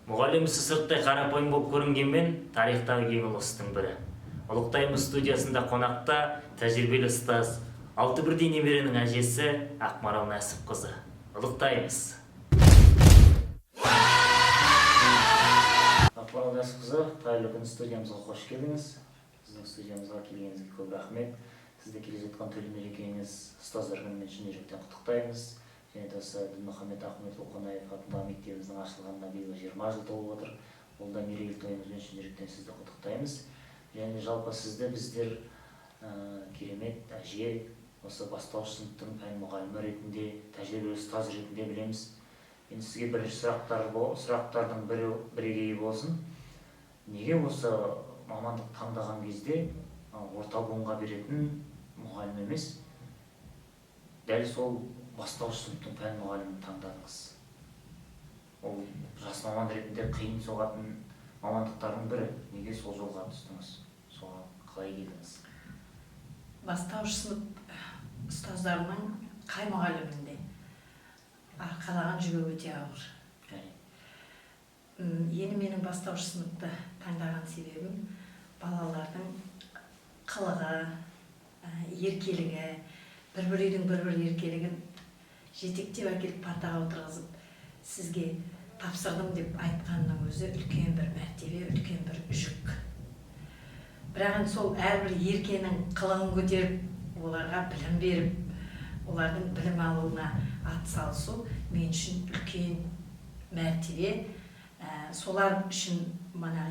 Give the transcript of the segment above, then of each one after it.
Мұғалім сырттай қарапайым болып көрінгенмен тарихтағы ең ұлы істің бірі. Ұлықтаймыз студиясында қонақта тәжірибелі ұстаз, 6 бірдей немеренің әжесі Ақмарал Нәсіпқызы. Ұлықтаймыз. Ақмарал Нәсіпқызы, қайырлы күн, студиямызға қош келдіңіз. Сіздің студиямызға келгеніңізге көп рахмет. Сізді келе жатқан төл мерекеңіз ұстаздар күнімен шын жүректен құттықтаймыз. Және де осы Дінмұхаммед Ахметұлы Қонаев атындағы мектебіміздің ашылғанына биыл 20 жыл толып отыр. Ол да мерейлі тойымызбен шын жүректен сізді құттықтаймыз. Және жалпы сізді біздер керемет әже, осы бастауыш сыныптың пән мұғалімі ретінде, тәжірибелі ұстаз ретінде білеміз. Енді сізге бірінші сұрақтардың бірегейі болсын. Неге осы мамандық таңдаған кезде орта буынға беретін мұғалім емес, дәл сол бастауыш сыныптың пән мұғалімін таңдадыңыз? Ол жас маман ретінде қиын соғатын мамандықтардың бірі. Неге сол жолға түстіңіз? Соған қалай келдіңіз? Бастауыш сынып ұстаздарының қай мұғалімінде арқалаған жүгі өте ауыр. Енді менің бастауыш сыныпты таңдаған себебім балалардың қылығы, еркелігі, бір үйдің бір еркелігін жетектеп әкеліп партаға отырғызып, сізге тапсырдым деп айтқанның өзі үлкен бір мәртебе, үлкен бір жүк. Бірақ сол әрбір еркенің қылығын көтеріп, оларға білім беріп, олардың білім алуына атсалысу мен үшін үлкен мәртебе. Солар үшін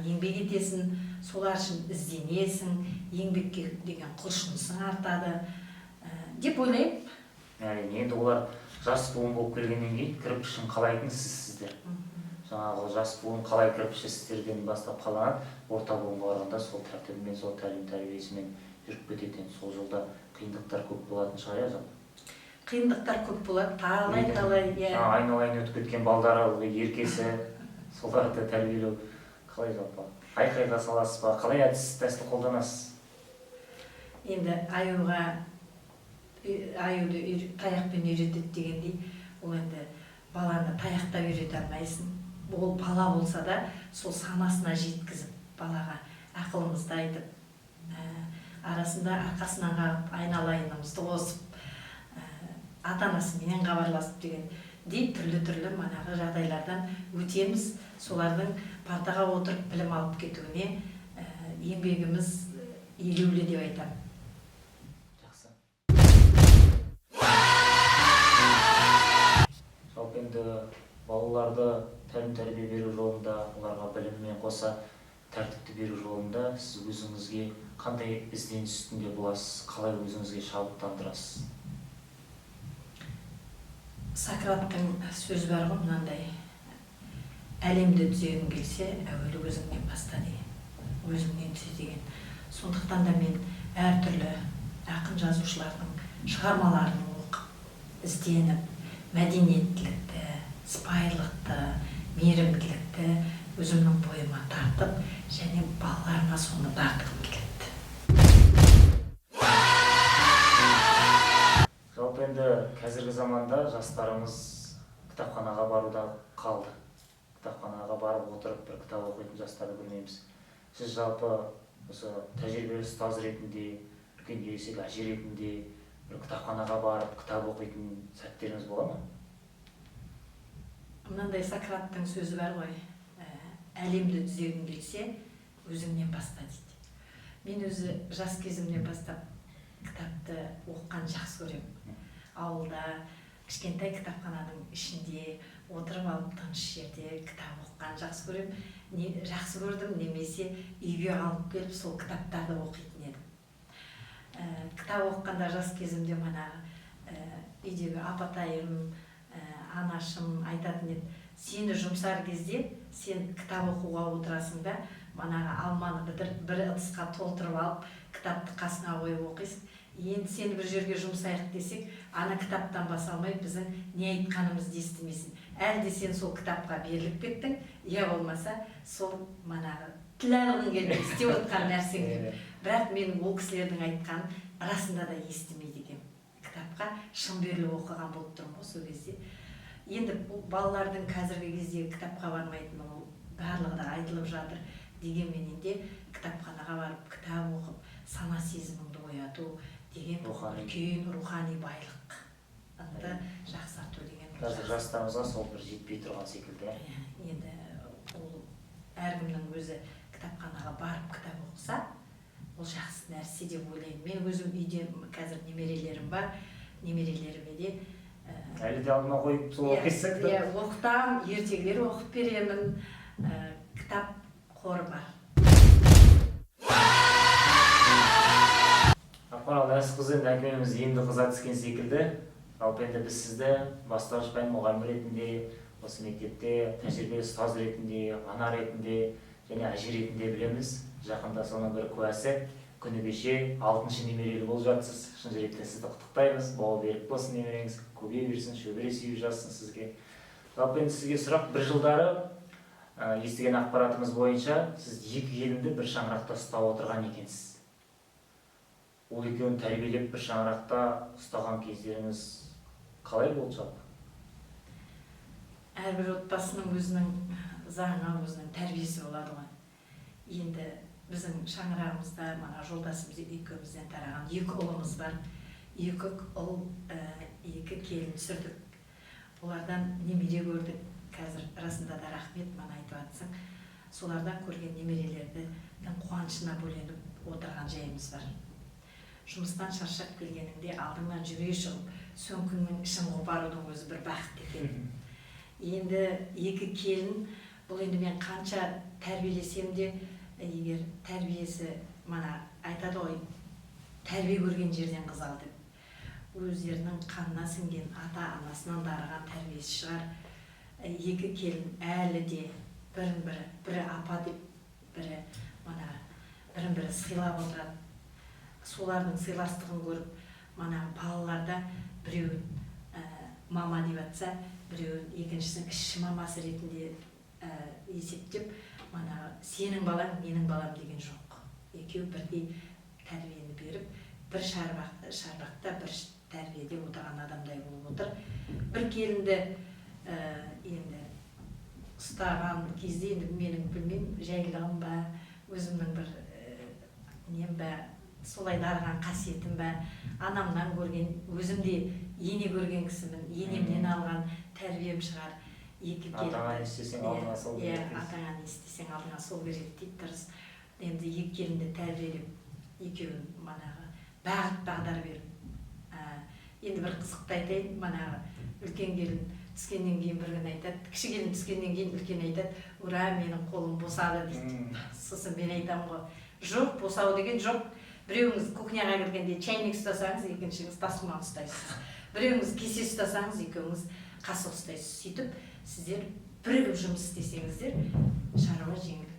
еңбек етесің, солар үшін ізденесің, еңбекке деген құлшынысың артады деп ойлаймын. Енді олар жас буын болып келгеннен кейін кірпішін қалайтын сіздер. Жаңағы жас буын қалай кірпіші сіздерден бастап қаланады, орта буынға барғанда сол тәртібімен, сол тәрбиесімен жүріп кететін. Сол жолда қиындықтар көп болатын шығар, жалпы? Қиындықтар көп болады, талай. Айналайын өтіп кеткен балдары, еркесі, соларды тәрбиелеу қалай жалпы? Айқайға саласыз ба? Қалай әдіс-тәсіл қолданасыз? Енді аюды таяқпен үйретеді дегендей, ол енді баланы таяқта үйрете алмайсың. Ол бала болса да, сол санасына жеткізіп, балаға ақылымызды айтып, арасында арқасынан қағып, айналайынымызды қосып, ата-анасымен хабарласып дегендей түрлі жағдайлардан өтеміз. Солардың партаға отырып білім алып кетуіне еңбегіміз елеулі деп айтамын. Жақсы. Жалпы енді балаларды тәрбие беру жолында, оларға біліммен қоса тәртіпті беру жолында сіз өзіңізге қандай ізденіс үстінде боласыз, қалай өзіңізге шабыттандырасыз? Сократтың сөзі бар ғой, мынандай: әлемді түзегің келсе, әуелі өзіңнен баста деген, өзіңнен түзе деген. Сондықтан да мен әртүрлі ақын жазушылардың шығармаларын оқып, ізденіп, мәдениеттілікті, сыпайылықты, мейірімділікті өзімнің бойыма тартып, және балаларыма соны дартқым келеді. Жалпы енді қазіргі заманда жастарымыз кітапханаға баруда қалды. Кітапханаға барып отырып бір кітап оқитын жастарды көрмейміз. Сіз жалпы осы тәжірибелі ұстаз ретінде, үлкен ересек әже ретінде бір кітапханаға барып кітап оқитын сәттеріңіз бола ма? Мынандай Сократтың сөзі бар ғой: әлемді түзегің келсе, өзіңнен баста дейді. Мен өзі жас кезімнен бастап кітапты оқыған жақсы көремін. Ауылда кішкентай кітапхананың ішінде отырып алып тыныш жерде кітап оқыған жақсы көремін. Жақсы көрдім, немесе үйге алып келіп сол кітаптарды оқитын едім. Кітап оқығанда жас кезімде үйдегі апатайым, анашым айтатын еді: сені жұмсар кезде сен кітап оқуға отырасың да, алманы бір ыдысқа толтырып алып, кітапты қасына қойып оқисың. Енді сені бір жерге жұмсайық десек, ана кітаптан баса алмай біздің не айтқанымызды естімейсің. Әлде сен сол кітапқа беріліп кеттің, я болмаса сол тіл алғың келмей істеп отқан нәрсең. Бірақ мен ол кісілердің айтқанын расында да естімейді екенмін. Кітапқа шын беріліп оқыған болып тұрмын ғой сол кезде. Енді балалардың қазіргі кезде кітапқа бармайтыны ол барлығы да айтылып жатыр. Дегенменен де кітапханаға барып кітап оқып сана сезіміңді ояту деген үлкен рухани байлықты жақсарту деген. Қазір жастарымызға сол бір жетпей тұрған секілді. Енді ол әркімнің өзі кітапханаға барып кітап оқыса, ол жақсы нәрсе деп ойлаймын. Мен өзім үйде қазір немерелерім бар, немерелеріме де әлі де алдыма қойып сол оқисың да? Оқытам, ертегілер оқып беремін, кітап қоры бар. Ақмарал Нәсіпқызы, әңгімеміз енді қыза түскен секілді. Жалпы енді біз сізді бастауыш пән мұғалімі ретінде, осы мектепте тәжірибелі ұстаз ретінде, ана ретінде және әже ретінде білеміз. Жақында соның бір куәсі, күні кеше 6-шы немерелі болып жатсыз. Шын жүректен сізді құттықтаймыз. Бауы берік болсын немереңіз, көбейе берсін, шөбере сүйіп жатсын сізге. Жалпы енді сізге сұрақ, бір жылдары естіген ақпаратымыз бойынша сіз екі келінді бір шаңырақта ұстап отырған екенсіз. Ол екеуін тәрбиелеп бір шаңырақта ұстаған кездеріңіз қалай болды жалпы? Әрбір отбасының өзінің заңы, өзінің тәрбиесі болады ғой. Енді біздің шаңырағымызда жолдасымыз екеумізден тараған екі ұлымыз бар. Екі ұл, екі келін түсірдік. Олардан немере көрдік. Қазір расында да рахмет, айтып атсың. Солардан көрген немерелердің қуанышына бөленіп отырған жайымыз бар. Жұмыстан шаршап келгеніңде алдыңнан жүре шығып, сөмкіңнің ішін қопарудың өзі бір бақыт екен. Енді екі келін, бұл енді мен қанша тәрбиелесем де, егер тәрбиесі айтады ғой, тәрбие көрген жерден қыз ал деп. Өздерінің қанына сіңген ата-анасынан дарыған тәрбиесі шығар. Екі келін әлі де бірі апа деп, бірін-бірі сыйлап отырады. Солардың сыйластығын көріп, балаларда біреуін мама деп атса, біреуін екіншісінің кіші мамасы ретінде есептеп, сенің балаң, менің балам деген жоқ. Екеу бірдей тәрбиені беріп, бір шарбақта бір тәрбиеде отырған адамдай болып отыр. Бір келінді енді ұстаған кезде, енді менің білмеймін, жайлығым ба, өзімнің бір нем ба, солай дарыған қасиетім ба, анамнан көрген, өзімде ене көрген кісімін, енемнен алған тәрбием шығар. Атаңа естесең алдыңа сол керек. Атаңа естесең алдыңа сол керек дейді дұрыс. Енді екі келінді тәрбиелеп, екеуін бағыт бағдар беріп. Енді бір қызықты айтайын, үлкен келін түскеннен кейін бір күн айтады, кіші келін түскеннен кейін үлкен айтады, ура, менің қолым босады дейді. Сосын мен айтамын ғой, жоқ, босау деген жоқ. Біреуіңіз кухняға кіргенде чайник ұстасаңыз, екіншіңіз тасқұман ұстайсыз. Біреуіңіз кесе ұстасаңыз, екеуіңіз қасық ұстайсыз. Сөйтіп, сіздер бірігіп жұмыс істесеңіздер, шаруа жеңіл,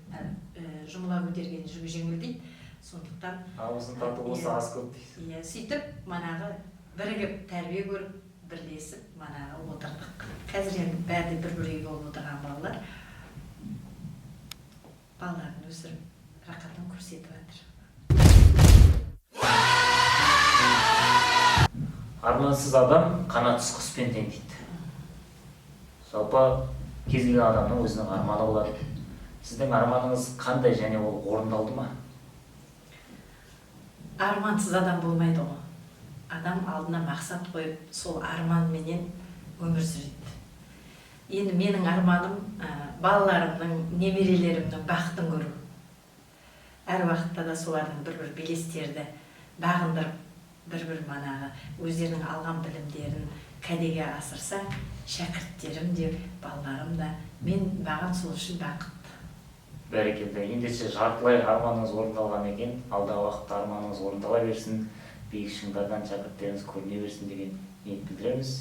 жұмыла көтерген жүгі жеңіл дейді. Сондықтан ауызын тату болса ас көп дейді. Сөйтіп, бірігіп тәрбие көріп, бірлесіп отырдық. Қазір енді бәрі бір-бір үй болып отырған балалар балаларын өсіріп рақатын көрсетіп жатыр. Армансыз адам қанатсыз құспен тең дейді. Жалпы кез келген адамның өзінің арманы болады. Сіздің арманыңыз қандай және ол орындалды ма? Армансыз адам болмайды ғой. Адам алдына мақсат қойып, сол арманменен өмір сүреді. Енді менің арманым балаларымның, немерелерімнің бақытын көру. Әр уақытта да солардың бір-бір белестерді бағындырып, бір-бір өздерінің алған білімдерін кәдеге асырса, шәкірттерім де, балаларым да, мен баған сол үшін бақыт. Бәрекелді. Ендеше жартылай арманыңыз орындалған екен, алдағы уақытта арманыңыз орындала берсін, биік шыңдардан шәкірттеріңіз көріне берсін деген ниет білдіреміз.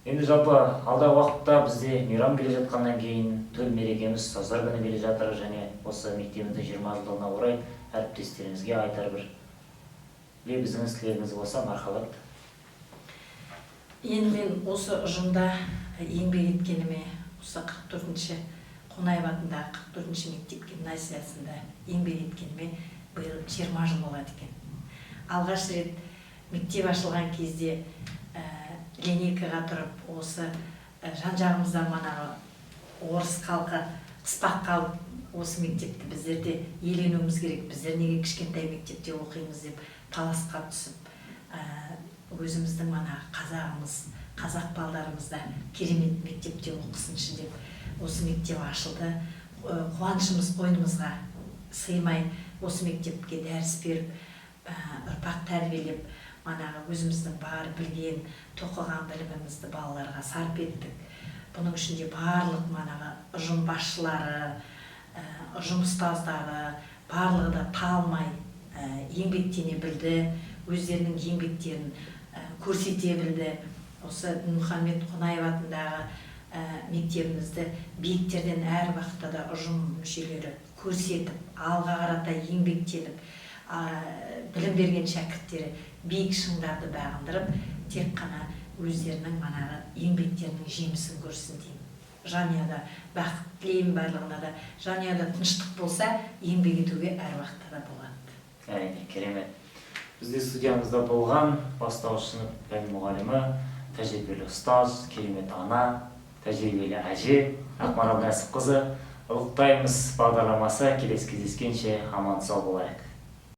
Енді жалпы алдағы уақытта бізде мейрам келе жатқаннан кейін төл мерекеміз ұстаздар күні келе жатыр, және осы мектебіміздің 20 жылдығына орай әріптестеріңізге айтар бір лебізіңіз, тілегіңіз болса мархабат. Енді мен осы ұжымда еңбек еткеніме, осы 44-ші Қонаев атындағы 44-ші мектеп гимназиясында еңбек еткеніме биыл 20 жыл болады екен. Алғаш рет мектеп ашылған кезде линейкаға тұрып, осы жан-жағымызда орыс халқы қыспаққа алып осы мектепті біздер де еленуіміз керек, біздер неге кішкентай мектепте оқимыз деп таласқа түсіп, өзіміздің қазағымыз, қазақ балдарымыз да керемет мектепте оқысыншы деп осы мектеп ашылды. Қуанышымыз қойнымызға сыймай осы мектепке дәріс беріп, ұрпақ тәрбиелеп, өзіміздің бар білген, тоқыған білімімізді балаларға сарп еттік. Бұның ішінде барлық ұжым басшылары, ұжым ұстаздары, барлығы да талмай еңбектене білді, өздерінің еңбектерін көрсете білді. Осы Мұхаммед Қонаев атындағы мектебімізді биіктерден әр уақытта да ұжым мүшелері көрсетіп, алға қарата еңбектеніп, білім берген шәкірттері биік шыңдарды бағындырып, тек қана өздерінің еңбектерінің жемісін көрсін деймін. Жанұяда бақыт тілеймін, барлығына да. Жанұяда тыныштық болса, еңбек етуге әр уақытта да болады. Әрине, керемет. Бізде студиямызда болған бастауыш сынып пән мұғалімі, тәжірибелі ұстаз, керемет ана, тәжірибелі әже Ақмарал Нәсіпқызы. Ұлықтаймыз бағдарламасы, келесі кездескенше аман сау болайық.